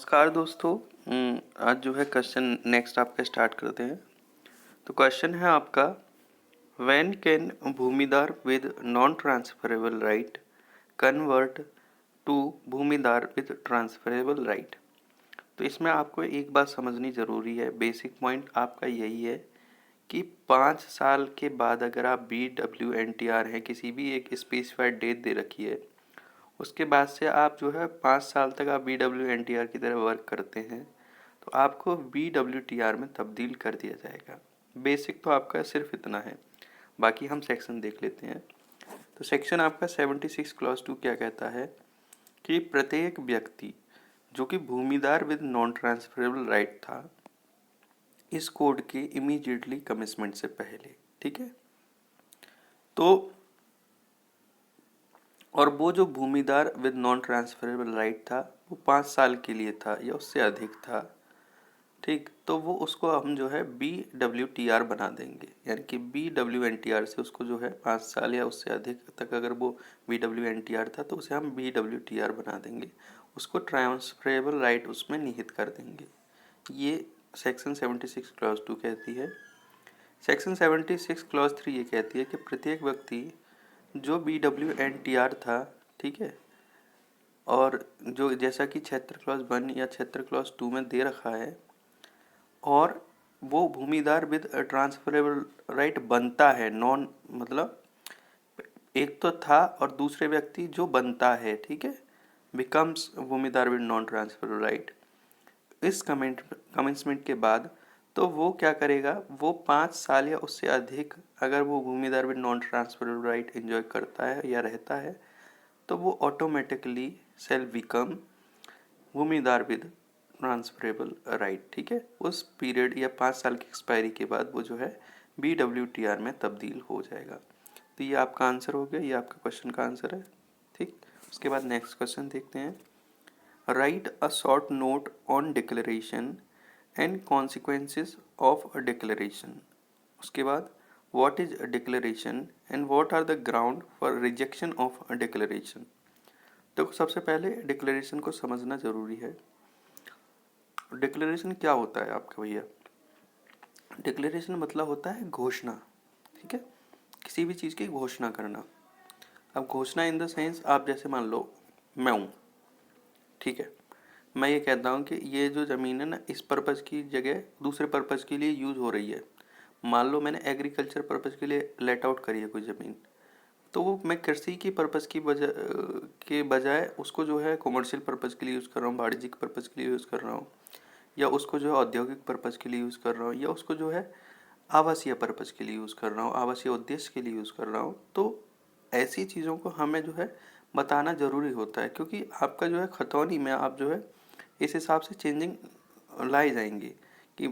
नमस्कार दोस्तों। आज जो है क्वेश्चन नेक्स्ट आपका स्टार्ट करते हैं। तो क्वेश्चन है आपका, when can bhumidar with non transferable right convert to bhumidar with transferable right. तो इसमें आपको एक बात समझनी ज़रूरी है। बेसिक पॉइंट आपका यही है कि 5 साल के बाद अगर आप BWNTR हैं, किसी भी एक स्पेसिफाइड डेट दे रखी है, उसके बाद से आप जो है 5 साल तक आप BWNTR की तरह वर्क करते हैं तो आपको BWTR में तब्दील कर दिया जाएगा। बेसिक तो आपका सिर्फ इतना है, बाकी हम सेक्शन देख लेते हैं। तो सेक्शन आपका 76 क्लॉज 2 क्या कहता है कि प्रत्येक व्यक्ति जो कि भूमिदार विद नॉन ट्रांसफरेबल राइट था इस कोड के इमीडिएटली कमिटमेंट से पहले, ठीक है, तो और वो जो भूमिदार विद नॉन ट्रांसफरेबल राइट था वो 5 साल के लिए था या उससे अधिक था, ठीक, तो वो उसको हम जो है BWTR बना देंगे। यानी कि BWNTR से उसको जो है 5 साल या उससे अधिक तक अगर वो BWNTR था तो उसे हम BWTR बना देंगे, उसको ट्रांसफरेबल राइट उसमें निहित कर देंगे। ये सेक्शन 76 क्लॉज 2 कहती है। सेक्शन 76 क्लॉज 3 ये कहती है कि प्रत्येक व्यक्ति जो BWNTR था, ठीक है, और जो जैसा कि क्षेत्र क्लॉज 1 या क्षेत्र क्लॉज 2 में दे रखा है, और वो भूमिदार विद ट्रांसफरेबल राइट बनता है, नॉन मतलब एक तो था और दूसरे व्यक्ति जो बनता है, ठीक है, becomes bhumidar with non transferable right इस कमेंसमेंट के बाद, तो वो क्या करेगा, वो 5 साल या उससे अधिक अगर वो bhumidar with non transferable right enjoy करता है या रहता है तो वो automatically shall become bhumidar with transferable right, ठीक है। उस पीरियड या 5 साल की एक्सपायरी के बाद वो जो है BWTR में तब्दील हो जाएगा। तो ये आपका आंसर हो गया, ये आपका क्वेश्चन का आंसर है, ठीक। उसके बाद नेक्स्ट क्वेश्चन देखते हैं। Write a short note on declaration and consequences of a declaration. उसके बाद what is a declaration and what are the ground for rejection of a declaration. तो सबसे पहले डिक्लेरेशन को समझना जरूरी है। डिक्लेरेशन क्या होता है आपका भैया? डिक्लेरेशन मतलब होता है घोषणा, ठीक है, किसी भी चीज़ की घोषणा करना। अब घोषणा इन द सेंस, आप जैसे मान लो मैं हूँ, ठीक है, मैं ये कहता हूँ कि ये जो ज़मीन है ना इस पर्पज़ की जगह दूसरे पर्पज़ के लिए यूज़ हो रही है। मान लो मैंने एग्रीकल्चर पर्पज़ के लिए लेट आउट करी है कोई ज़मीन, तो वो मैं कृषि की पर्पज़ की के बजाय उसको जो है कॉमर्शियल पर्पज़ के लिए यूज़ कर रहा हूँ, वाणिज्यिक पर्पज़ के लिए यूज़ कर रहा हूँ, या उसको जो है औद्योगिक पर्पज़ के लिए यूज़ कर रहा हूँ, या उसको जो है आवासीय पर्पज़ के लिए यूज़ कर रहा हूँ, आवासीय उद्देश्य के लिए यूज़ कर रहा हूँ। तो ऐसी चीज़ों को हमें जो है बताना ज़रूरी होता है, क्योंकि आपका जो है खतौनी में आप जो है इस हिसाब से चेंजिंग लाई जाएंगी कि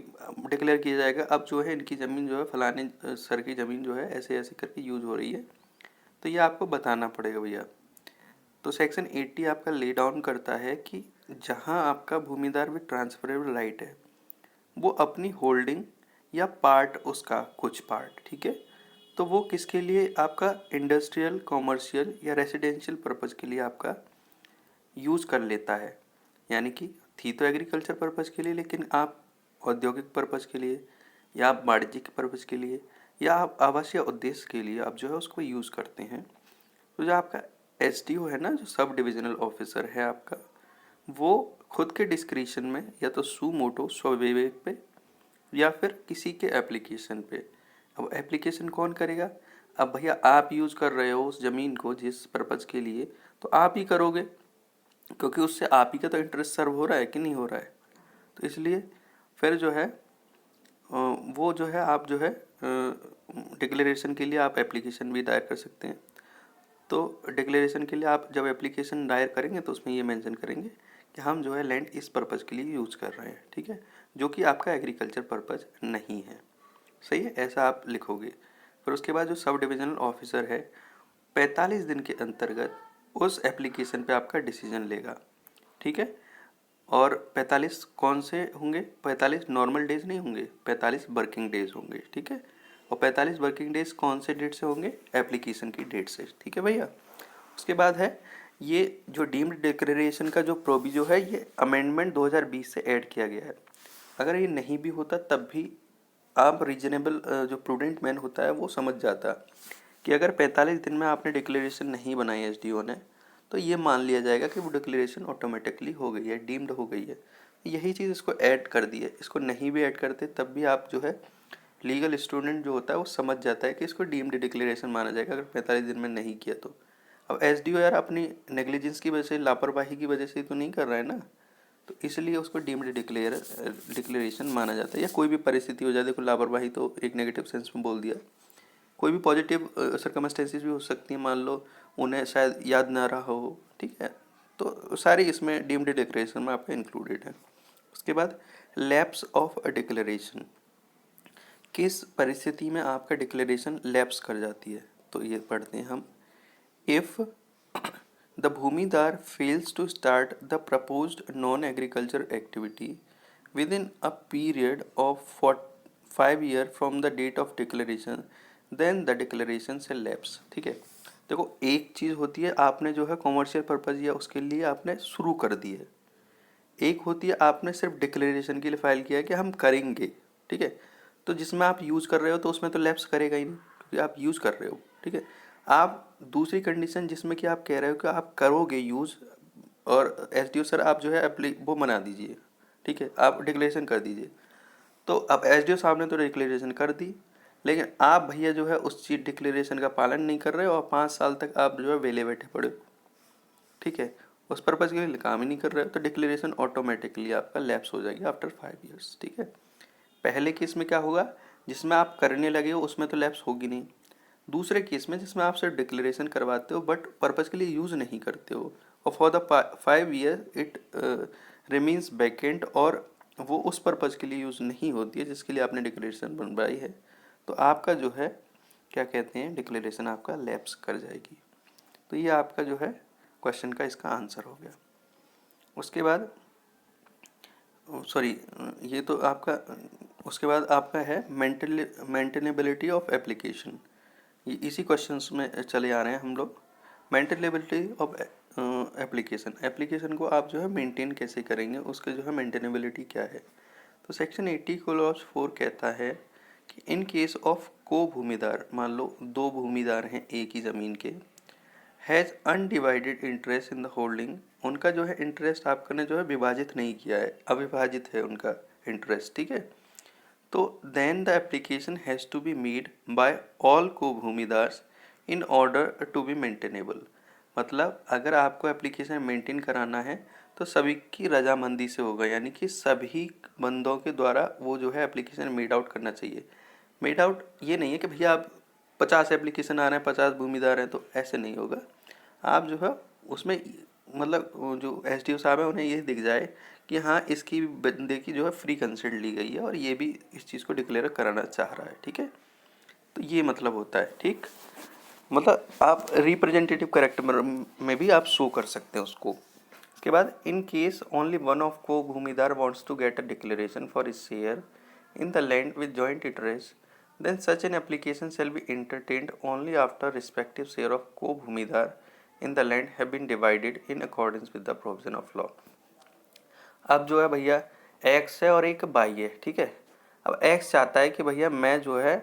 डिक्लेयर किया जाएगा अब जो है इनकी ज़मीन जो है फलाने सर की ज़मीन जो है ऐसे ऐसे करके यूज़ हो रही है, तो ये आपको बताना पड़ेगा भैया। तो सेक्शन 80 आपका ले डाउन करता है कि जहाँ आपका भूमिदार विद ट्रांसफरेबल राइट है वो अपनी होल्डिंग या पार्ट, उसका कुछ पार्ट, ठीक है, तो वो किसके लिए आपका इंडस्ट्रियल, कॉमर्शियल या रेसिडेंशियल पर्पज़ के लिए आपका यूज़ कर लेता है। यानी कि थी तो एग्रीकल्चर पर्पज़ के लिए, लेकिन आप औद्योगिक पर्पज़ के लिए या आप वाणिज्यिक पर्पज़ के लिए या आप आवासीय उद्देश्य के लिए आप जो है उसको यूज़ करते हैं। तो जो आपका SDO है ना, जो सब डिविजनल ऑफिसर है आपका, वो खुद के डिस्क्रिशन में या तो सू मोटो स्वविवेक पे या फिर किसी के एप्लीकेशन पे। अब एप्लीकेशन कौन करेगा? अब भैया आप यूज़ कर रहे हो उस ज़मीन को जिस पर्पज़ के लिए, तो आप ही करोगे, क्योंकि उससे आप ही का तो इंटरेस्ट सर्व हो रहा है कि नहीं हो रहा है। तो इसलिए फिर जो है वो जो है आप जो है डिक्लेरेशन के लिए आप एप्लीकेशन भी दायर कर सकते हैं। तो डिक्लेरेशन के लिए आप जब एप्लीकेशन दायर करेंगे तो उसमें ये मेंशन करेंगे कि हम जो है लैंड इस पर्पज़ के लिए यूज़ कर रहे हैं, ठीक है, जो कि आपका एग्रीकल्चर पर्पज़ नहीं है। सही है, ऐसा आप लिखोगे। फिर उसके बाद जो सब डिविजनल ऑफिसर है 45 दिन के अंतर्गत उस एप्लीकेशन पे आपका डिसीजन लेगा, ठीक है। और 45 कौन से होंगे? 45 नॉर्मल डेज नहीं होंगे, 45 वर्किंग डेज होंगे, ठीक है। और 45 वर्किंग डेज कौन से डेट से होंगे? एप्लीकेशन की डेट से, ठीक है भैया। उसके बाद है ये जो डीम्ड डिक्लेरेशन का जो प्रोविजो है ये अमेंडमेंट 2020 से ऐड किया गया है। अगर ये नहीं भी होता तब भी आप रीजनेबल जो प्रूडेंट मैन होता है वो समझ जाता कि अगर 45 दिन में आपने डिक्लेरेशन नहीं बनाई एसडीओ ने, तो ये मान लिया जाएगा कि वो डिक्लेरेशन ऑटोमेटिकली हो गई है, डीम्ड हो गई है। यही चीज़ इसको ऐड कर दी है। इसको नहीं भी ऐड करते तब भी आप जो है लीगल स्टूडेंट जो होता है वो समझ जाता है कि इसको डीम्ड डिक्लेरेशन माना जाएगा अगर 45 दिन में नहीं किया तो। अब एसडीओ यार अपनी नेग्लिजेंस की वजह से, लापरवाही की वजह से तो नहीं कर रहा है ना, तो इसलिए उसको डीम्ड डिक्लेरेशन माना जाता है। या कोई भी परिस्थिति हो जाए, देखो लापरवाही तो एक नेगेटिव सेंस में बोल दिया, कोई भी पॉजिटिव सर्कमस्टेंसेस भी हो सकती हैं, मान लो उन्हें शायद याद ना रहा हो, ठीक है, तो सारी इसमें डीम्ड डिक्लेरेशन में आपका इंक्लूडेड है। उसके बाद लैप्स ऑफ अ डिक्लेरेशन, किस परिस्थिति में आपका डिक्लेरेशन लैप्स कर जाती है, तो ये पढ़ते हैं हम। If the bhumidar fails to start the proposed non agriculture activity within a period of 5 year from the date of declaration, then the declaration shall lapse. ठीक है, देखो एक चीज़ होती है आपने जो है कॉमर्शियल पर्पज़ या उसके लिए आपने शुरू कर दी है, एक होती है आपने सिर्फ डिक्लेरेशन के लिए फाइल किया है कि हम करेंगे। ठीक है, तो जिसमें आप यूज़ कर रहे हो तो उसमें तो लैप्स करेगा ही नहीं क्योंकि आप यूज़ कर रहे हो। ठीक है, आप दूसरी कंडीशन जिसमें कि आप कह रहे हो कि आप करोगे यूज़, और एसडीओ सर आप जो है वो बना दीजिए, ठीक है, आप डिक्लेरेशन कर दीजिए। तो अब एसडीओ साहब ने तो डिक्लेरेशन कर दी, लेकिन आप भैया जो है उस चीज़ डिक्लेरेशन का पालन नहीं कर रहे हो और 5 साल तक आप जो है वेले बैठे पड़े हो। ठीक है, उस पर्पज़ के लिए काम ही नहीं कर रहे हो, तो डिक्लेरेशन ऑटोमेटिकली आपका लैप्स हो जाएगी आफ्टर 5 ईयर्स। ठीक है, पहले केस में क्या होगा, जिसमें आप करने लगे हो उसमें तो लैप्स होगी नहीं। दूसरे केस में जिसमें आप सिर्फ डिक्लेरेशन करवाते हो बट पर्पज़ के लिए यूज़ नहीं करते हो, और for the 5 year it remains vacant, और वो उस पर्पज़ के लिए यूज़ नहीं होती है जिसके लिए आपने डिक्लेरेशन बनवाई है, तो आपका जो है क्या कहते हैं, डिक्लेरेशन आपका लैप्स कर जाएगी। तो ये आपका जो है क्वेश्चन का इसका आंसर हो गया। उसके बाद सॉरी, ये तो आपका, उसके बाद आपका है मेंटेनेबिलिटी ऑफ एप्लीकेशन। ये इसी क्वेश्चंस में चले आ रहे हैं हम लोग। मेंटेनेबिलिटी ऑफ एप्लीकेशन, एप्लीकेशन को आप जो है मेंटेन कैसे करेंगे, उसके जो है मेंटेनेबिलिटी क्या है। तो सेक्शन 80 क्लॉज 4 कहता है कि इन केस ऑफ को भूमिदार, मान लो 2 भूमिदार हैं एक ही ज़मीन के, has undivided interest in the holding, उनका जो है इंटरेस्ट आपका ने जो है विभाजित नहीं किया है, अविभाजित है उनका इंटरेस्ट। ठीक है, तो then the application has to be made by all co bhumidars in order to be maintainable. मतलब अगर आपको एप्लीकेशन मेंटेन कराना है तो सभी की रजामंदी से होगा, यानी कि सभी बंदों के द्वारा वो जो है एप्लीकेशन मेड आउट करना चाहिए। मेड आउट ये नहीं है कि भैया आप 50 एप्लीकेशन आ रहे हैं, 50 भूमिदार हैं, तो ऐसे नहीं होगा। आप जो है उसमें मतलब जो एसडीओ साहब है उन्हें ये दिख जाए कि हाँ इसकी बंदे की जो है फ्री कंसेंट ली गई है और ये भी इस चीज़ को डिक्लेयर कराना चाह रहा है। ठीक है, तो ये मतलब होता है। ठीक, मतलब आप रिप्रेजेंटेटिव कैरेक्टर में भी आप शो कर सकते हैं उसको। उसके बाद in case only one of co bhumidar wants to get a declaration for his share in the land with joint interest, then such an application shall be entertained only after respective share of co-bhumidar in the land have been divided in accordance with the provision of law। अब जो है भैया x है और एक Y है। ठीक है, अब एक्स चाहता है कि भैया मैं जो है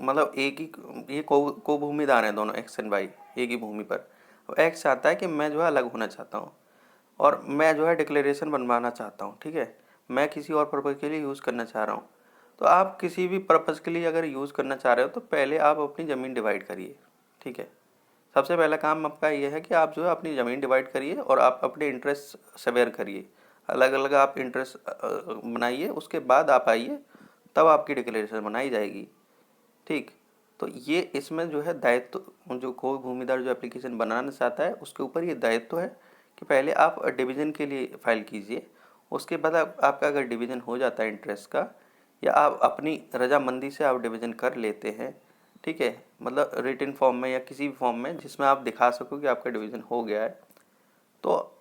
मतलब एक ही ये को भूमिदार हैं दोनों, एक्स एंड वाई एक ही भूमि पर। अब एक्स चाहता है कि मैं जो है अलग होना चाहता हूँ और मैं जो है डिक्लेरेशन बनवाना चाहता हूँ। ठीक है, मैं किसी और पर्पज़ के लिए यूज़ करना चाह रहा हूँ। तो आप किसी भी पर्पज़ के लिए अगर यूज़ करना चाह रहे हो तो पहले आप अपनी ज़मीन डिवाइड करिए। ठीक है, सबसे पहला काम आपका ये है कि आप जो है अपनी ज़मीन डिवाइड करिए और आप अपने इंटरेस्ट सवेयर करिए, अलग अलग आप इंटरेस्ट बनाइए, उसके बाद आप आइए, तब आपकी डिक्लेरेशन बनाई जाएगी। ठीक, तो ये इसमें जो है दायित्व जो कोई भूमिदार जो एप्लीकेशन बनाना चाहता है उसके ऊपर ये दायित्व है कि पहले आप डिवीज़न के लिए फाइल कीजिए। उसके बाद आपका अगर डिवीज़न हो जाता है इंटरेस्ट का, या आप अपनी रजामंदी से आप डिवीज़न कर लेते हैं, ठीक है, मतलब रिटन फॉर्म में या किसी भी फॉर्म में जिसमें आप दिखा सको कि आपका डिवीज़न हो गया है, तो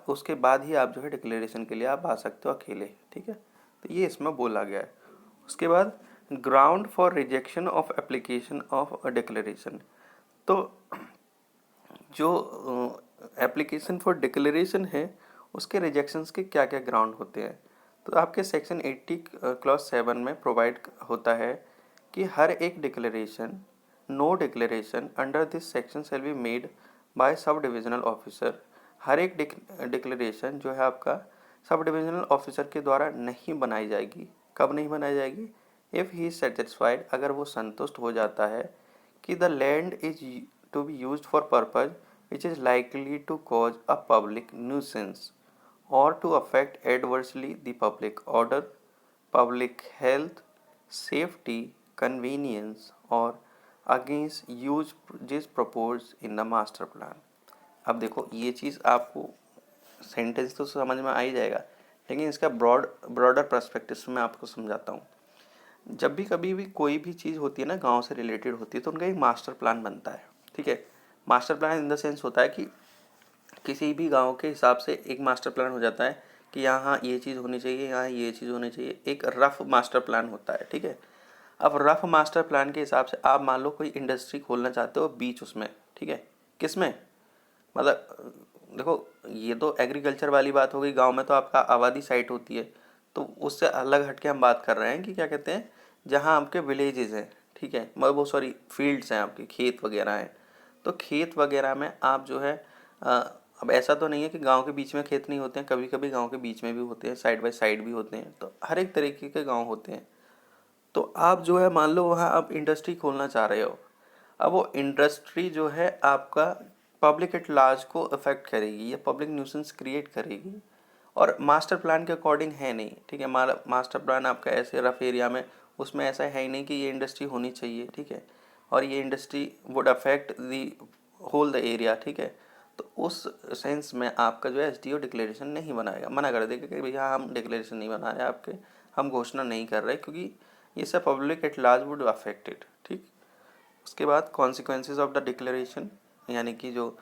उसके बाद ही आप जो है डिक्लेरेशन के लिए आप आ सकते हो अकेले। ठीक है, तो ये इसमें बोला गया है। उसके बाद ground for rejection of application of a declaration, तो जो एप्लीकेशन फॉर डिक्लेरेशन है उसके रिजेक्शंस के क्या क्या ग्राउंड होते हैं। तो आपके सेक्शन 80 क्लॉज 7 में प्रोवाइड होता है कि हर एक declaration, no declaration under this section shall be made by sub divisional officer. हर एक डिक्लेरेशन जो है आपका सब डिविजनल ऑफिसर के द्वारा नहीं बनाई जाएगी। कब नहीं बनाई जाएगी? इफ़ ही इज सेटिस्फाइड, अगर वो संतुष्ट हो जाता है कि the land is to be used for purpose which is likely to cause a public nuisance or to affect adversely the public order, public health, safety, convenience or against uses proposed in the master plan। अब देखो ये चीज़ आपको sentence तो समझ में आ ही जाएगा, लेकिन इसका ब्रॉडर पर्सपेक्टिव में आपको समझाता हूँ। जब भी कभी भी कोई भी चीज़ होती है ना गांव से रिलेटेड होती है तो उनका एक मास्टर प्लान बनता है। ठीक है, master plan in the sense होता है कि किसी भी गांव के हिसाब से एक मास्टर प्लान हो जाता है कि यहाँ ये चीज़ होनी चाहिए, यहाँ ये चीज़ होनी चाहिए, एक रफ मास्टर प्लान होता है। ठीक है, अब रफ मास्टर प्लान के हिसाब से आप मान लो कोई इंडस्ट्री खोलना चाहते हो बीच उसमें। ठीक है, किस में, मतलब देखो ये तो एग्रीकल्चर वाली बात हो गई, गांव में तो आपका आबादी साइट होती है, तो उससे अलग हटके हम बात कर रहे हैं कि क्या कहते हैं, जहाँ आपके विलेजेस हैं। ठीक है, मतलब वो सॉरी फील्ड्स हैं, आपके खेत वगैरह हैं। तो खेत वगैरह में आप जो है अब ऐसा तो नहीं है कि गांव के बीच में खेत नहीं होते हैं, कभी कभी गांव के बीच में भी होते हैं, साइड बाय साइड भी होते हैं, तो हर एक तरीके के गांव होते हैं। तो आप जो है मान लो वहाँ आप इंडस्ट्री खोलना चाह रहे हो। अब वो इंडस्ट्री जो है आपका पब्लिक एट लार्ज को अफेक्ट करेगी या पब्लिक न्यूसेंस क्रिएट करेगी, और मास्टर प्लान के अकॉर्डिंग है नहीं। ठीक है, मास्टर प्लान आपका ऐसे रफ एरिया में उसमें ऐसा है ही नहीं कि ये इंडस्ट्री होनी चाहिए। ठीक है, और ये industry would affect the whole the area. ठीक है, तो उस सेंस में आपका जो है एसडीओ डिक्लेरेशन नहीं बनाएगा, मना कर देगा कि भैया हम डिक्लेरेशन नहीं बना रहे आपके, हम घोषणा नहीं कर रहे, क्योंकि ये सब public at large would affected. ठीक, उसके बाद कॉन्सिक्वेंसेज ऑफ द डिक्लेरेशन, यानी कि जो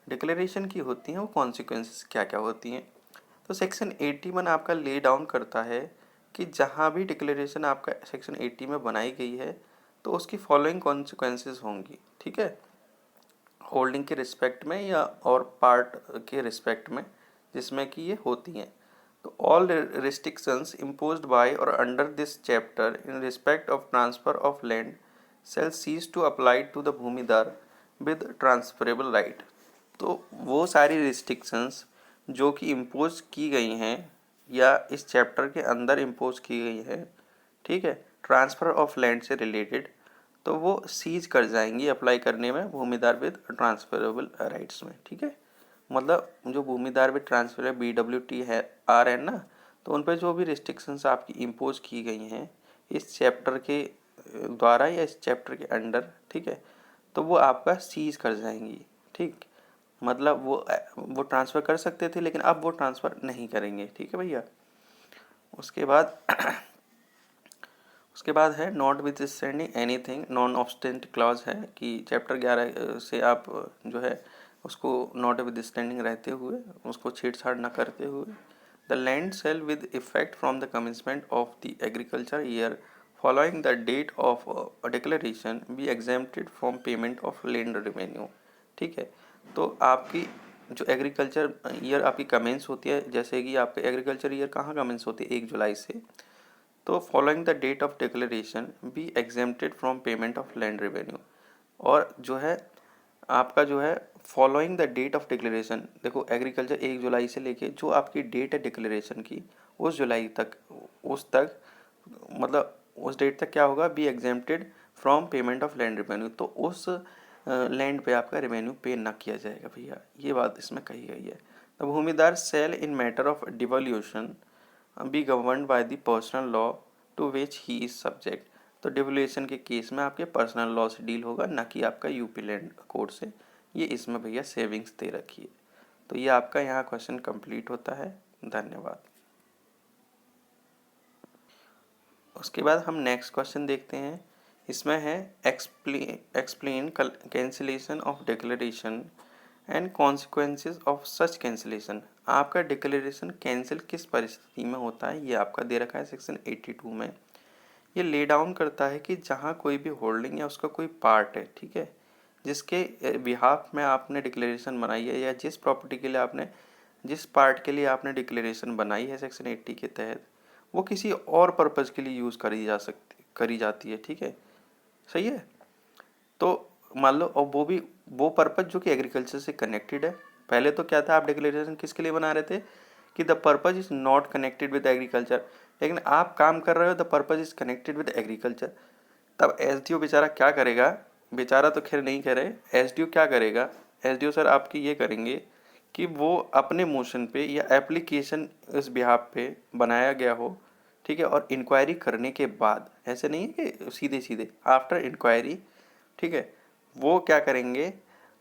डिक्लेरेशन की होती हैं वो कॉन्सिक्वेंसेज क्या क्या होती हैं। तो सेक्शन 81 आपका ले डाउन करता है कि जहाँ भी डिक्लेरेशन आपका सेक्शन 80 में बनाई गई है तो उसकी फॉलोइंग कॉन्सिक्वेंसेज होंगी। ठीक है, होल्डिंग के रिस्पेक्ट में या और पार्ट के रिस्पेक्ट में जिसमें कि ये होती हैं। तो ऑल रिस्ट्रिक्शंस इम्पोज्ड बाय और under this chapter in respect of transfer of land shall cease to apply to the भूमिदार with transferable right। तो वो सारी रिस्ट्रिक्शंस जो कि इम्पोज की गई हैं या इस चैप्टर के अंदर इम्पोज की गई हैं, ठीक है, ट्रांसफ़र ऑफ लैंड से रिलेटेड, तो वो सीज कर जाएंगी अप्लाई करने में भूमिदार विद ट्रांसफरेबल राइट्स में। ठीक है, मतलब जो भूमिदार विद ट्रांसफर BWT है आर है ना, तो उन पर जो भी रिस्ट्रिक्शंस आपकी इम्पोज की गई हैं इस चैप्टर के द्वारा या इस चैप्टर के अंडर, ठीक है, तो वो आपका सीज कर जाएंगी। ठीक, मतलब वो ट्रांसफ़र कर सकते थे लेकिन अब वो ट्रांसफ़र नहीं करेंगे। ठीक है भैया, उसके बाद है notwithstanding anything non obstante clause है कि चैप्टर 11 से आप जो है उसको नॉट विद स्टैंडिंग रहते हुए उसको छेड़छाड़ न करते हुए the land sale with effect from the commencement of the agriculture year following the date of declaration be exempted from payment of land revenue. ठीक है, तो आपकी जो एग्रीकल्चर ईयर आपकी कमेंस होती है, जैसे कि आपके एग्रीकल्चर ईयर कहाँ कमेंस होती है 1 जुलाई से, तो following the date of declaration be exempted from payment of land revenue. और जो है आपका जो है following the date of declaration, देखो एग्रीकल्चर 1 जुलाई से लेके जो आपकी डेट है डिक्लेरेशन की उस जुलाई तक, उस तक मतलब उस डेट तक क्या होगा, B exempted from payment of land revenue, तो उस लैंड पे आपका रेवेन्यू पे ना किया जाएगा भैया, ये बात इसमें कही गई है। The bhumidar shall in matter of devolution be governed by the personal law to which he is subject. तो डिवोल्यूशन के केस में आपके पर्सनल लॉ से डील होगा, ना कि आपका यूपी लैंड कोड से। ये इसमें भैया सेविंग्स दे रखी है। तो ये आपका यहाँ क्वेश्चन कंप्लीट होता है। धन्यवाद। उसके बाद हम नेक्स्ट क्वेश्चन देखते हैं। इसमें है explain cancellation of declaration and consequences of such cancellation. आपका डिक्लेरेशन कैंसिल किस परिस्थिति में होता है ये आपका दे रखा है सेक्शन 82 में। ये ले डाउन करता है कि जहाँ कोई भी होल्डिंग या उसका कोई पार्ट है, ठीक है, जिसके बिहाफ में आपने डिक्लेरेशन बनाई है या जिस प्रॉपर्टी के लिए आपने, जिस पार्ट के लिए आपने डिक्लेरेशन बनाई है सेक्शन 80 के तहत, वो किसी और पर्पज़ के लिए यूज़ करी जाती है। ठीक है, सही है। तो मान लो, और वो भी वो पर्पज़ जो कि एग्रीकल्चर से कनेक्टेड है। पहले तो क्या था, आप डिक्लेरेशन किसके लिए बना रहे थे कि the purpose is not connected with agriculture, लेकिन आप काम कर रहे हो the purpose is connected with agriculture. तब एसडीओ बेचारा क्या करेगा, बेचारा तो खैर नहीं करे, एसडीओ क्या करेगा, एसडीओ सर आपकी ये करेंगे कि वो अपने मोशन पे या एप्लीकेशन इस बिहाफ पे बनाया गया हो, ठीक है, और इंक्वायरी करने के बाद, ऐसे नहीं है कि सीधे सीधे, आफ्टर इंक्वायरी, ठीक है, वो क्या करेंगे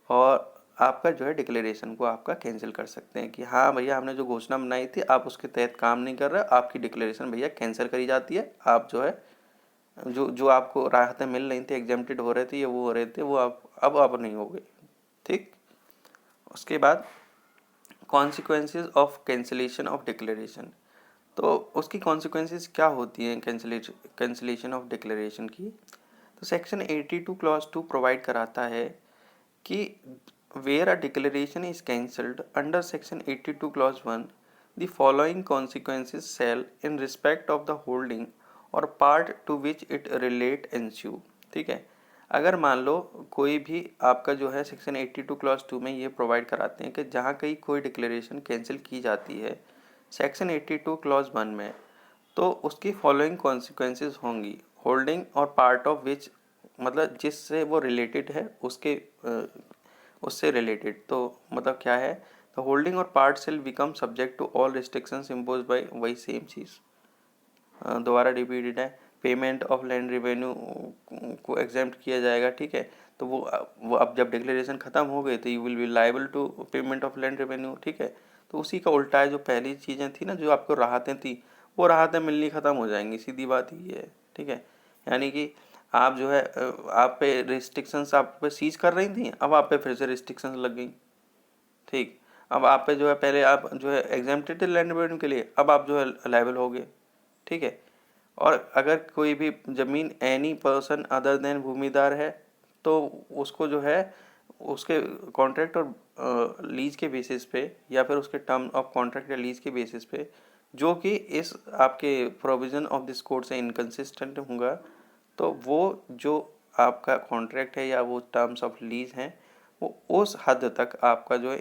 और आपका जो है डिक्लेरेशन को आपका कैंसिल कर सकते हैं कि हाँ भैया हमने जो घोषणा बनाई थी आप उसके तहत काम नहीं कर रहे, आपकी डिक्लेरेशन भैया कैंसिल करी जाती है। आप जो है जो जो आपको राहतें मिल रही थी, एग्जेम्प्टेड हो रहे थे या वो हो रहे थे, वो आप नहीं हो गए। ठीक, उसके बाद consequences of cancellation of declaration. तो उसकी कॉन्सिक्वेंसेज क्या होती हैं कैंसिलेशन ऑफ डिक्लेरेशन की। तो सेक्शन 82 क्लॉज 2 प्रोवाइड कराता है कि where a declaration is cancelled under section 82 clause 1 the following consequences shall in respect of the holding और part to which it relate ensue. ठीक है, अगर मान लो कोई भी आपका जो है सेक्शन 82 क्लॉज 2 में ये प्रोवाइड कराते हैं कि जहाँ कहीं कोई डिक्लेरेशन कैंसिल की जाती है सेक्शन 82 क्लॉज 1 में, तो उसकी फॉलोइंग कॉन्सिक्वेंसेज होंगी, होल्डिंग और पार्ट ऑफ विच, मतलब जिससे वो रिलेटेड है उसके उससे रिलेटेड, तो मतलब क्या है, द होल्डिंग और part sale become subject to all restrictions impose by, वही सेम चीज़ दोबारा रिपीटेड है। पेमेंट ऑफ लैंड रेवेन्यू को एग्जेम्प्ट किया जाएगा। ठीक है, तो वो अब जब डिक्लेरेशन ख़त्म हो गई तो you will be liable to payment of land revenue. ठीक है, तो उसी का उल्टा है, जो पहली चीज़ें थी ना, जो आपको राहतें थी, वो राहतें मिलनी ख़त्म हो जाएंगी, सीधी बात ये है। ठीक है, यानी कि आप जो है आप पे रिस्ट्रिक्शंस आप पे सीज कर रही थी, अब आप पे फिर से रिस्ट्रिक्शंस लग गई। ठीक, अब आप पे जो है, पहले आप जो है एग्जेम्प्टेड थे लैंड रेवेन्यू के लिए, अब आप जो है लायबल हो गए। ठीक है, और अगर कोई भी ज़मीन एनी पर्सन अदर देन भूमिदार है, तो उसको जो है उसके कॉन्ट्रैक्ट और लीज के बेसिस पे या फिर उसके टर्म ऑफ कॉन्ट्रैक्ट या लीज के बेसिस पे, जो कि इस आपके प्रोविज़न ऑफ दिस कोड से इनकंसिस्टेंट होगा, तो वो जो आपका कॉन्ट्रैक्ट है या वो टर्म्स ऑफ लीज हैं, वो उस हद तक आपका जो है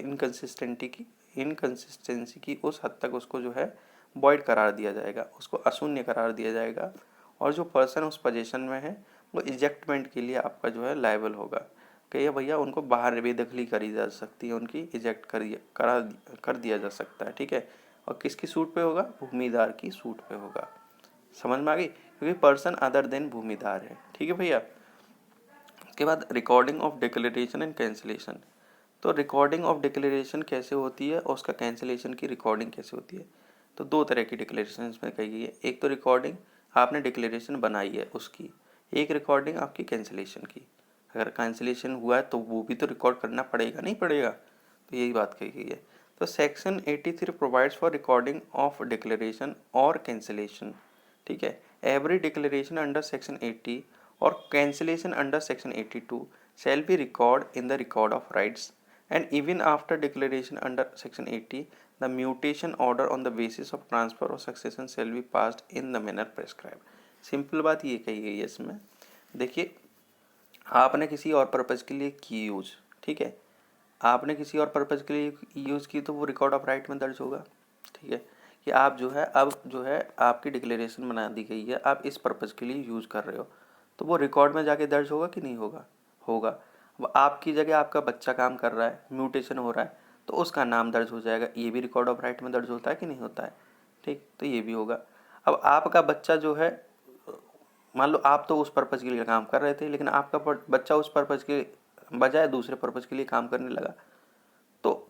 इनकंसिस्टेंसी की उस हद तक उसको जो है वॉइड करार दिया जाएगा, उसको अशून्य करार दिया जाएगा, और जो पर्सन उस पोजीशन में है वो इजेक्टमेंट के लिए आपका जो है लायबल होगा कि भैया उनको बाहर बेदखली करी जा सकती है, उनकी इजेक्ट कर दिया जा सकता है। ठीक है, और किसकी सूट पे होगा, भूमिदार की सूट पे होगा। समझ में आ गई, क्योंकि पर्सन अदर देन भूमिदार है। ठीक है भैया, उसके बाद recording of declaration and cancellation. तो रिकॉर्डिंग ऑफ डिक्लेरेशन कैसे होती है और उसका कैंसिलेशन की रिकॉर्डिंग कैसे होती है। तो दो तरह की डिक्लेरेशन इसमें कही गई है, एक तो रिकॉर्डिंग आपने डिक्लेरेशन बनाई है उसकी, एक रिकॉर्डिंग आपकी कैंसिलेशन की। अगर कैंसिलेशन हुआ है तो वो भी तो रिकॉर्ड करना पड़ेगा, नहीं पड़ेगा, तो यही बात कही गई है। तो section 83 provides for recording of declaration और कैंसिलेशन। ठीक है, एवरी डिक्लेरेशन अंडर सेक्शन 80 और cancellation under section 82 shall be recorded in the record of rights, and even after declaration under section 80 the mutation order on the basis of transfer or succession shall be passed in the manner prescribed। Simple बात ये कही गई है इसमें। देखिए, आपने किसी और पर्पज़ के लिए की यूज, ठीक है, आपने किसी और पर्पज़ के लिए यूज़ की तो वो रिकॉर्ड ऑफ राइट में दर्ज होगा। ठीक है, कि आप जो है अब जो है आपकी डिक्लेरेशन बना दी गई है, आप इस पर्पज़ के लिए यूज़ कर रहे हो, तो वो रिकॉर्ड में जाके दर्ज होगा कि नहीं होगा, होगा। अब आपकी जगह आपका बच्चा काम कर रहा है, म्यूटेशन हो रहा है, तो उसका नाम दर्ज हो जाएगा, ये भी रिकॉर्ड ऑफ राइट में दर्ज होता है कि नहीं होता है। ठीक, तो ये भी होगा। अब आपका बच्चा जो है, मान लो आप तो उस पर्पज़ के लिए काम कर रहे थे, लेकिन आपका बच्चा उस पर्पज़ के बजाय दूसरे पर्पज़ के लिए काम करने लगा, तो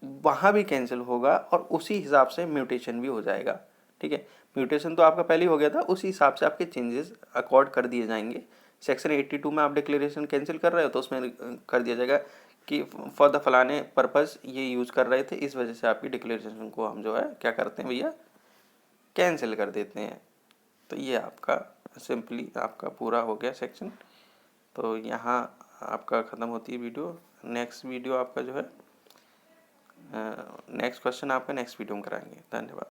वहाँ भी कैंसिल होगा और उसी हिसाब से म्यूटेशन भी हो जाएगा। ठीक है, म्यूटेशन तो आपका पहले ही हो गया था, उसी हिसाब से आपके चेंजेस अकॉर्ड कर दिए जाएंगे। सेक्शन 82 में आप डिक्लेरेशन कैंसिल कर रहे हो तो उसमें कर दिया जाएगा कि फॉर द फलाने पर्पज़ ये यूज़ कर रहे थे, इस वजह से आपकी डिक्लेरेशन को हम जो है क्या करते हैं भैया, कैंसिल कर देते हैं। तो ये आपका सिंपली आपका पूरा हो गया सेक्शन। तो यहाँ आपका ख़त्म होती है वीडियो। नेक्स्ट वीडियो आपका जो है नेक्स्ट क्वेश्चन आपका नेक्स्ट वीडियो में कराएंगे। धन्यवाद।